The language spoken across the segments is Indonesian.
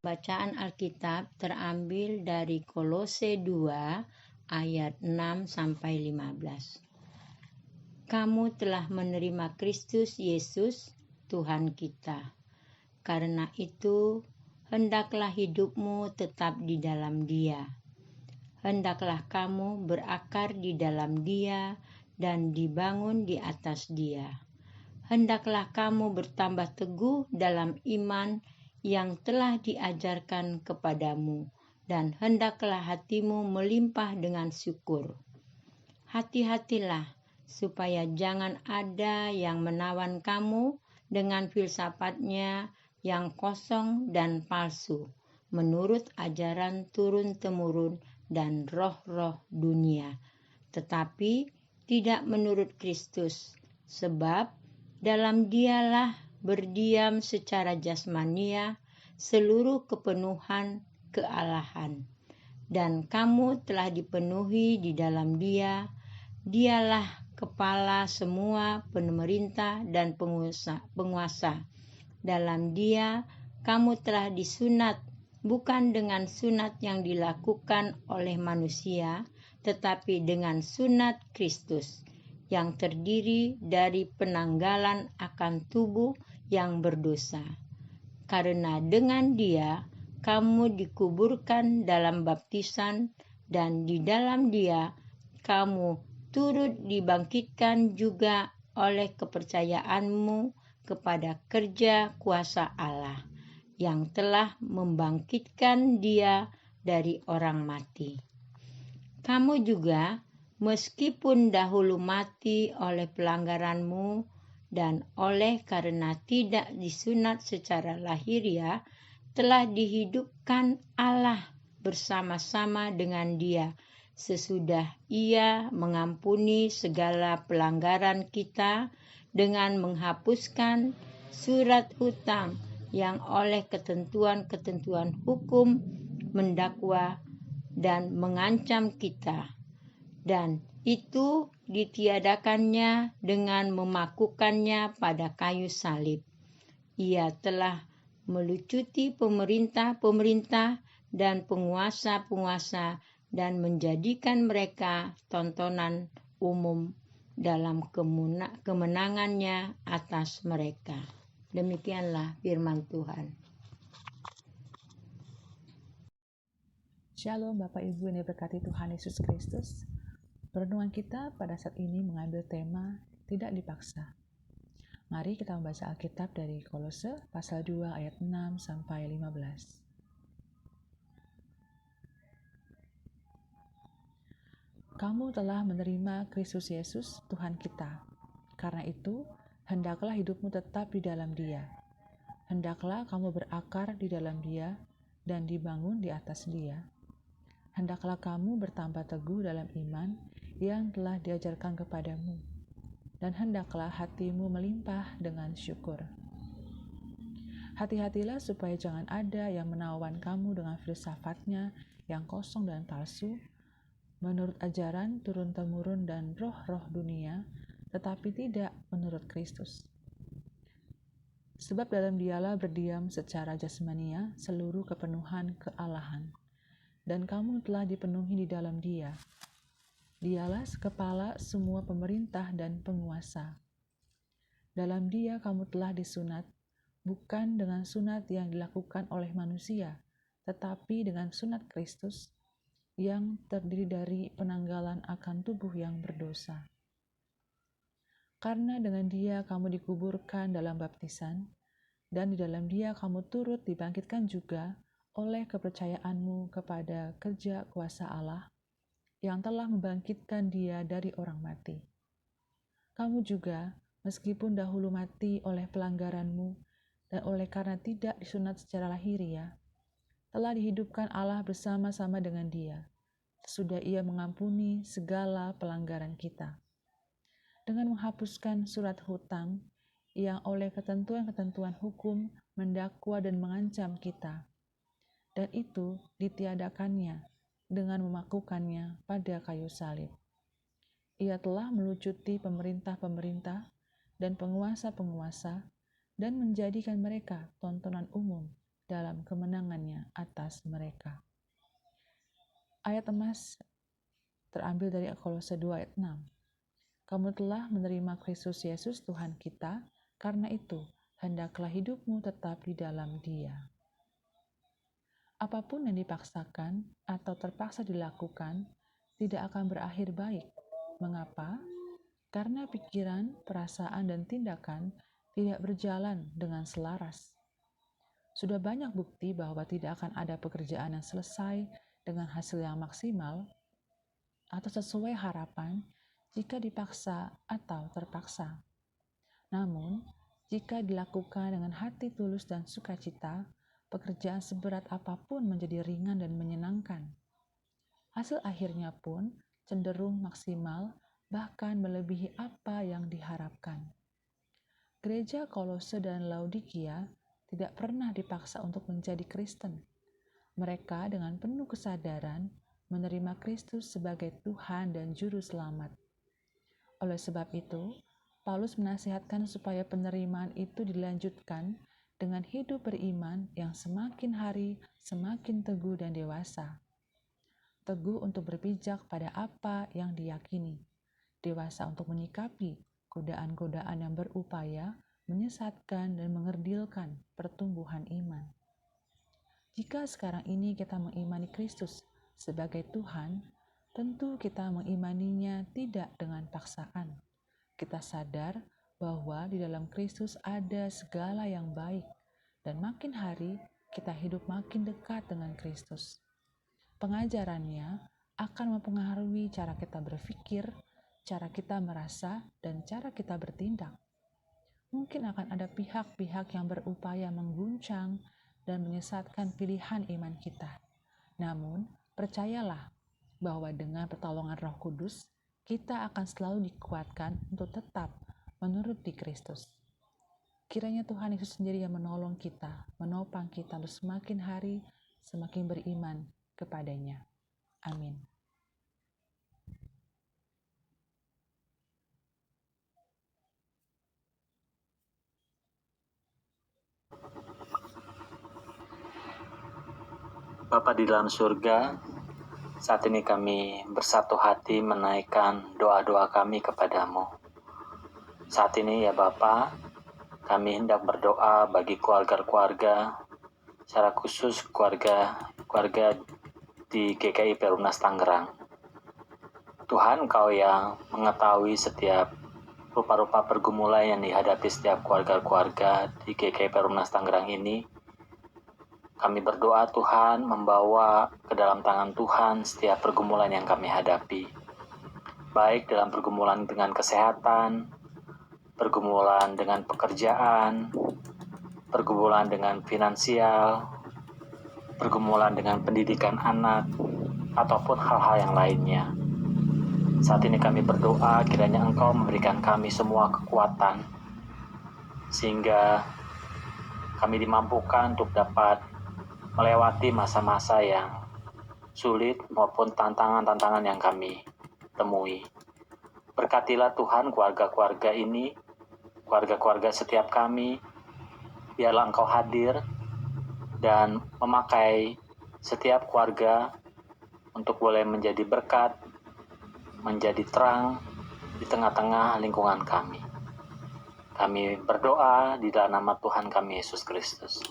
Bacaan Alkitab terambil dari Kolose 2 ayat 6-15. Kamu telah menerima Kristus Yesus Tuhan kita. Karena itu, hendaklah hidupmu tetap di dalam Dia. Hendaklah kamu berakar di dalam Dia dan dibangun di atas Dia. Hendaklah kamu bertambah teguh dalam iman yang telah diajarkan kepadamu, dan hendaklah hatimu melimpah dengan syukur. Hati-hatilah, supaya jangan ada yang menawan kamu dengan filsafatnya yang kosong dan palsu, menurut ajaran turun-temurun dan roh-roh dunia, tetapi tidak menurut Kristus, sebab dalam Dialah berdiam secara jasmania seluruh kepenuhan kealahan. Dan kamu telah dipenuhi di dalam Dia. Dialah kepala semua pemerintah dan penguasa. Dalam Dia kamu telah disunat, bukan dengan sunat yang dilakukan oleh manusia, tetapi dengan sunat Kristus, yang terdiri dari penanggalan akan tubuh yang berdosa. Karena dengan Dia kamu dikuburkan dalam baptisan, dan di dalam Dia kamu turut dibangkitkan juga oleh kepercayaanmu kepada kerja kuasa Allah, yang telah membangkitkan Dia dari orang mati. Kamu juga, meskipun dahulu mati oleh pelanggaranmu dan oleh karena tidak disunat secara lahiriah, telah dihidupkan Allah bersama-sama dengan Dia, sesudah Ia mengampuni segala pelanggaran kita dengan menghapuskan surat hutang yang oleh ketentuan-ketentuan hukum mendakwa dan mengancam kita, dan itu ditiadakannya dengan memakukannya pada kayu salib. Ia telah melucuti pemerintah-pemerintah dan penguasa-penguasa dan menjadikan mereka tontonan umum dalam kemenangannya atas mereka. Demikianlah firman Tuhan. Shalom Bapak Ibu yang diberkati Tuhan Yesus Kristus. Perenungan kita pada saat ini mengambil tema tidak dipaksa. Mari kita membaca Alkitab dari Kolose pasal 2 ayat 6-15. Kamu telah menerima Kristus Yesus Tuhan kita. Karena itu, hendaklah hidupmu tetap di dalam Dia. Hendaklah kamu berakar di dalam Dia dan dibangun di atas Dia. Hendaklah kamu bertambah teguh dalam iman yang telah diajarkan kepadamu, dan hendaklah hatimu melimpah dengan syukur. Hati-hatilah supaya jangan ada yang menawan kamu dengan filsafatnya yang kosong dan palsu, menurut ajaran turun-temurun dan roh-roh dunia, tetapi tidak menurut Kristus. Sebab dalam Dialah berdiam secara jasmania seluruh kepenuhan kealahan, dan kamu telah dipenuhi di dalam Dia. Dialah kepala semua pemerintah dan penguasa. Dalam Dia kamu telah disunat, bukan dengan sunat yang dilakukan oleh manusia, tetapi dengan sunat Kristus, yang terdiri dari penanggalan akan tubuh yang berdosa. Karena dengan Dia kamu dikuburkan dalam baptisan, dan di dalam Dia kamu turut dibangkitkan juga oleh kepercayaanmu kepada kerja kuasa Allah, yang telah membangkitkan Dia dari orang mati. Kamu juga, meskipun dahulu mati oleh pelanggaranmu, dan oleh karena tidak disunat secara lahiriah, telah dihidupkan Allah bersama-sama dengan Dia, sesudah Ia mengampuni segala pelanggaran kita, dengan menghapuskan surat hutang yang oleh ketentuan-ketentuan hukum mendakwa dan mengancam kita, dan itu ditiadakannya dengan memakukannya pada kayu salib. Ia telah melucuti pemerintah-pemerintah dan penguasa-penguasa dan menjadikan mereka tontonan umum dalam kemenangannya atas mereka. Ayat emas terambil dari Kolose 2 ayat 6. Kamu telah menerima Kristus Yesus Tuhan kita, karena itu hendaklah hidupmu tetap di dalam Dia. Apapun yang dipaksakan atau terpaksa dilakukan tidak akan berakhir baik. Mengapa? Karena pikiran, perasaan, dan tindakan tidak berjalan dengan selaras. Sudah banyak bukti bahwa tidak akan ada pekerjaan yang selesai dengan hasil yang maksimal atau sesuai harapan jika dipaksa atau terpaksa. Namun, jika dilakukan dengan hati tulus dan sukacita, pekerjaan seberat apapun menjadi ringan dan menyenangkan. Hasil akhirnya pun cenderung maksimal, bahkan melebihi apa yang diharapkan. Gereja Kolose dan Laodikia tidak pernah dipaksa untuk menjadi Kristen. Mereka dengan penuh kesadaran menerima Kristus sebagai Tuhan dan Juru Selamat. Oleh sebab itu, Paulus menasihatkan supaya penerimaan itu dilanjutkan dengan hidup beriman yang semakin hari semakin teguh dan dewasa. Teguh untuk berpijak pada apa yang diyakini, dewasa untuk menyikapi godaan-godaan yang berupaya menyesatkan dan mengerdilkan pertumbuhan iman. Jika sekarang ini kita mengimani Kristus sebagai Tuhan, tentu kita mengimaninya tidak dengan paksaan. Kita sadar bahwa di dalam Kristus ada segala yang baik, dan makin hari kita hidup makin dekat dengan Kristus. Pengajarannya akan mempengaruhi cara kita berpikir, cara kita merasa, dan cara kita bertindak. Mungkin akan ada pihak-pihak yang berupaya mengguncang dan menyesatkan pilihan iman kita. Namun, percayalah bahwa dengan pertolongan Roh Kudus, kita akan selalu dikuatkan untuk tetap menuruti Kristus. Kiranya Tuhan Yesus sendiri yang menolong kita, menopang kita untuk semakin hari semakin beriman kepadanya. Amin. Bapa di dalam surga, saat ini kami bersatu hati menaikkan doa-doa kami kepadamu. Saat ini ya Bapa, kami hendak berdoa bagi keluarga-keluarga, secara khusus keluarga di GKI Perumnas Tangerang. Tuhan, Engkau yang mengetahui setiap rupa-rupa pergumulan yang dihadapi setiap keluarga-keluarga di GKI Perumnas Tangerang ini. Kami berdoa Tuhan membawa ke dalam tangan Tuhan setiap pergumulan yang kami hadapi. Baik dalam pergumulan dengan kesehatan, pergumulan dengan pekerjaan, pergumulan dengan finansial, pergumulan dengan pendidikan anak, ataupun hal-hal yang lainnya. Saat ini kami berdoa kiranya Engkau memberikan kami semua kekuatan, sehingga kami dimampukan untuk dapat melewati masa-masa yang sulit maupun tantangan-tantangan yang kami temui. Berkatilah Tuhan keluarga-keluarga ini, keluarga-keluarga setiap kami. Biarlah Engkau hadir dan memakai setiap keluarga untuk boleh menjadi berkat, menjadi terang di tengah-tengah lingkungan kami. Kami berdoa di dalam nama Tuhan kami Yesus Kristus.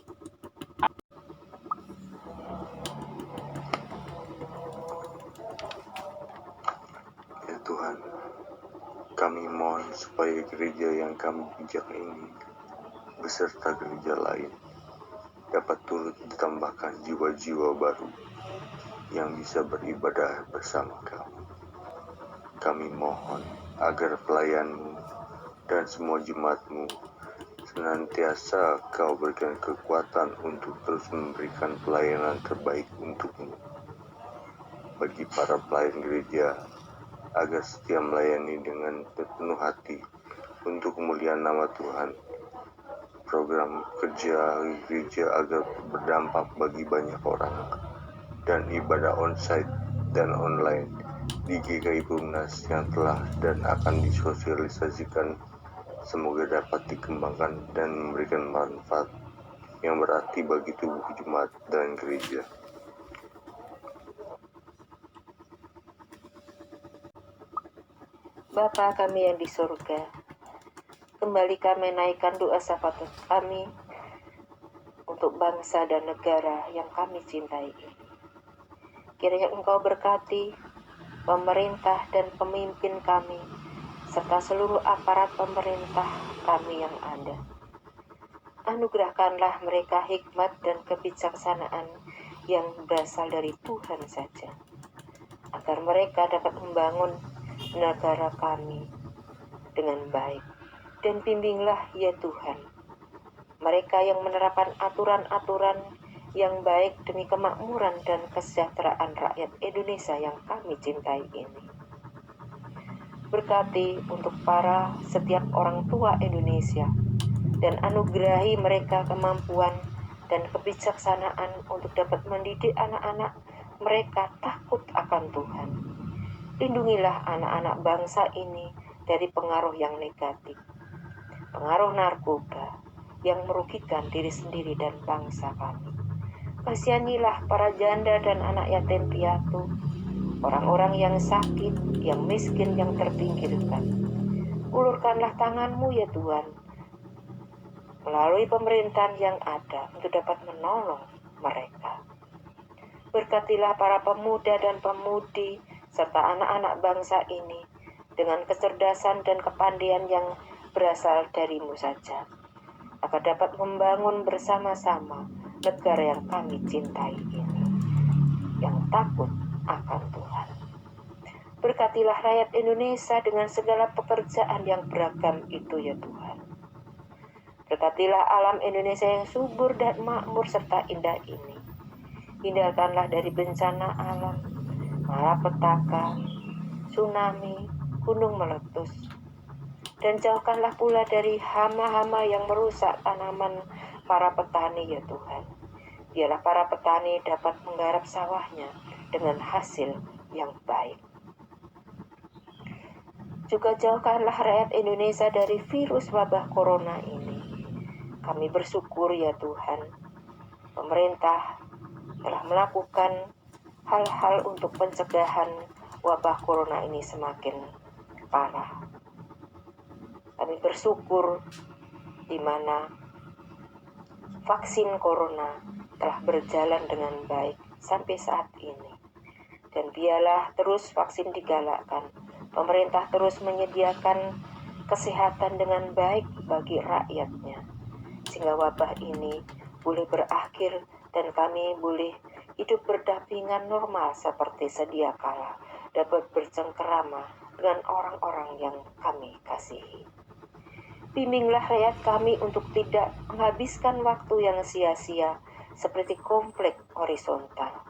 Ya Tuhan, kami mohon supaya gereja yang kami pijak ini beserta gereja lain dapat turut ditambahkan jiwa-jiwa baru yang bisa beribadah bersama kami. Kami mohon agar pelayan-Mu dan semua jemaat-Mu senantiasa Kau berikan kekuatan untuk terus memberikan pelayanan terbaik untuk-Mu. Bagi para pelayan gereja, agar setia melayani dengan penuh hati untuk kemuliaan nama Tuhan. Program kerja gereja agar berdampak bagi banyak orang, dan ibadah onsite dan online di GKI Bumnas yang telah dan akan disosialisasikan semoga dapat dikembangkan dan memberikan manfaat yang berarti bagi tubuh jemaat dan gereja. Bapa kami yang di surga, kembali kami naikkan doa syafaat kami untuk bangsa dan negara yang kami cintai ini. Kiranya Engkau berkati pemerintah dan pemimpin kami, serta seluruh aparat pemerintah kami yang ada. Anugerahkanlah mereka hikmat dan kebijaksanaan yang berasal dari Tuhan saja, agar mereka dapat membangun negara kami dengan baik. Dan bimbinglah ya Tuhan, mereka yang menerapkan aturan-aturan yang baik demi kemakmuran dan kesejahteraan rakyat Indonesia yang kami cintai ini. Berkati untuk para setiap orang tua Indonesia, dan anugerahi mereka kemampuan dan kebijaksanaan untuk dapat mendidik anak-anak mereka takut akan Tuhan. Lindungilah anak-anak bangsa ini dari pengaruh yang negatif, pengaruh narkoba yang merugikan diri sendiri dan bangsa kami. Kasihanilah para janda dan anak yatim piatu, orang-orang yang sakit, yang miskin, yang terpinggirkan. Ulurkanlah tangan-Mu ya Tuhan, melalui pemerintahan yang ada untuk dapat menolong mereka. Berkatilah para pemuda dan pemudi serta anak-anak bangsa ini dengan kecerdasan dan kepandaian yang berasal dari-Mu saja, agar dapat membangun bersama-sama negara yang kami cintai ini, yang takut akan Tuhan. Berkatilah rakyat Indonesia dengan segala pekerjaan yang beragam itu ya Tuhan. Berkatilah alam Indonesia yang subur dan makmur serta indah ini. Hindarkanlah dari bencana alam, malapetaka, tsunami, gunung meletus. Dan jauhkanlah pula dari hama-hama yang merusak tanaman para petani ya Tuhan. Biarlah para petani dapat menggarap sawahnya dengan hasil yang baik. Juga jauhkanlah rakyat Indonesia dari virus wabah corona ini. Kami bersyukur ya Tuhan, pemerintah telah melakukan hal-hal untuk pencegahan wabah corona ini semakin parah. Kami bersyukur di mana vaksin corona telah berjalan dengan baik sampai saat ini. Dan biarlah terus vaksin digalakkan. Pemerintah terus menyediakan kesehatan dengan baik bagi rakyatnya, sehingga wabah ini boleh berakhir dan kami boleh hidup berdampingan normal seperti sedia kala, dapat bercengkerama dengan orang-orang yang kami kasihi. Bimbinglah rakyat kami untuk tidak menghabiskan waktu yang sia-sia seperti konflik horizontal,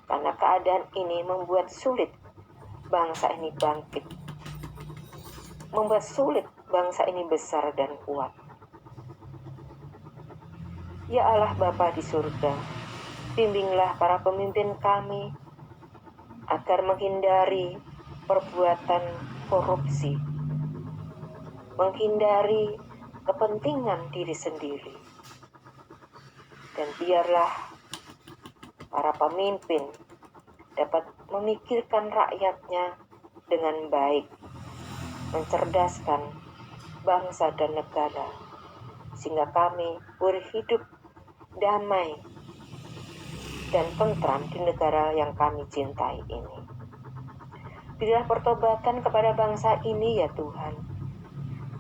karena keadaan ini membuat sulit bangsa ini bangkit, membuat sulit bangsa ini besar dan kuat. Ya Allah Bapa di surga, bimbinglah para pemimpin kami agar menghindari perbuatan korupsi, menghindari kepentingan diri sendiri. Dan biarlah para pemimpin dapat memikirkan rakyatnya dengan baik, mencerdaskan bangsa dan negara, sehingga kami berhidup damai dan tentram di negara yang kami cintai ini. Berilah pertobatan kepada bangsa ini ya Tuhan.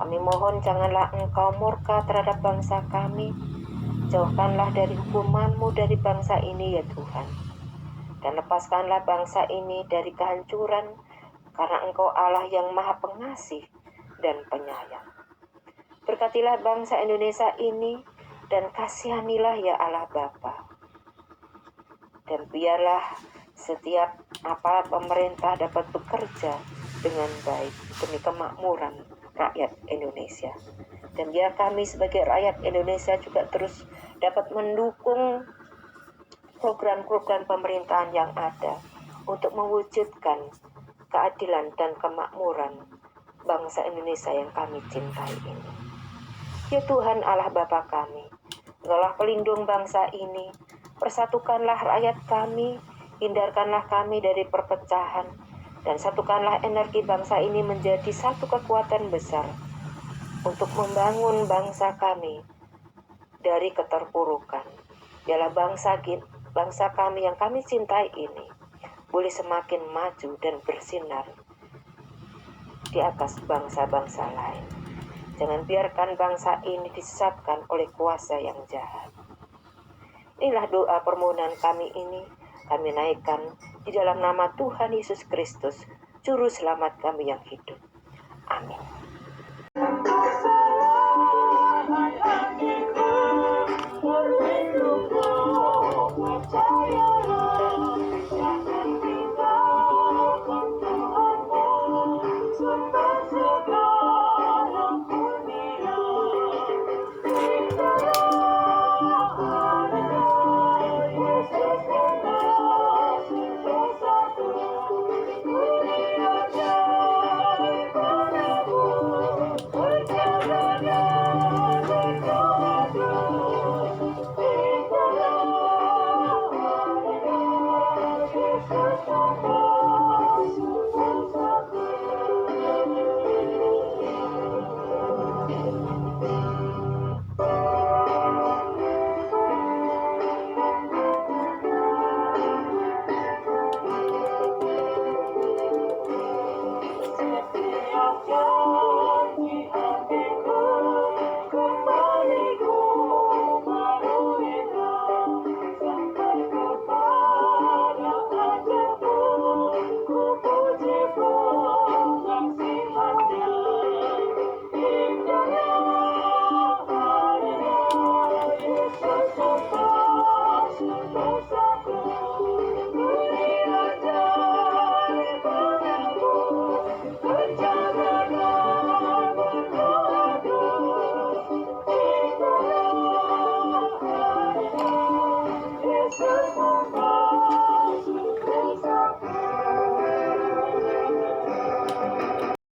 Kami mohon janganlah Engkau murka terhadap bangsa kami. Jauhkanlah dari hukuman-Mu dari bangsa ini ya Tuhan. Dan lepaskanlah bangsa ini dari kehancuran, karena Engkau Allah yang Maha Pengasih dan Penyayang. Berkatilah bangsa Indonesia ini dan kasihanilah ya Allah Bapa. Dan biarlah setiap aparat pemerintah dapat bekerja dengan baik demi kemakmuran rakyat Indonesia. Dan biar kami sebagai rakyat Indonesia juga terus dapat mendukung program-program pemerintahan yang ada untuk mewujudkan keadilan dan kemakmuran bangsa Indonesia yang kami cintai ini. Ya Tuhan Allah Bapa kami, Engkaulah pelindung bangsa ini, persatukanlah rakyat kami, hindarkanlah kami dari perpecahan, dan satukanlah energi bangsa ini menjadi satu kekuatan besar untuk membangun bangsa kami dari keterpurukan. Biarlah bangsa kami yang kami cintai ini boleh semakin maju dan bersinar di atas bangsa-bangsa lain. Jangan biarkan bangsa ini disesatkan oleh kuasa yang jahat. Inilah doa permohonan kami ini, kami naikkan di dalam nama Tuhan Yesus Kristus, Juru Selamat kami yang hidup. Amin.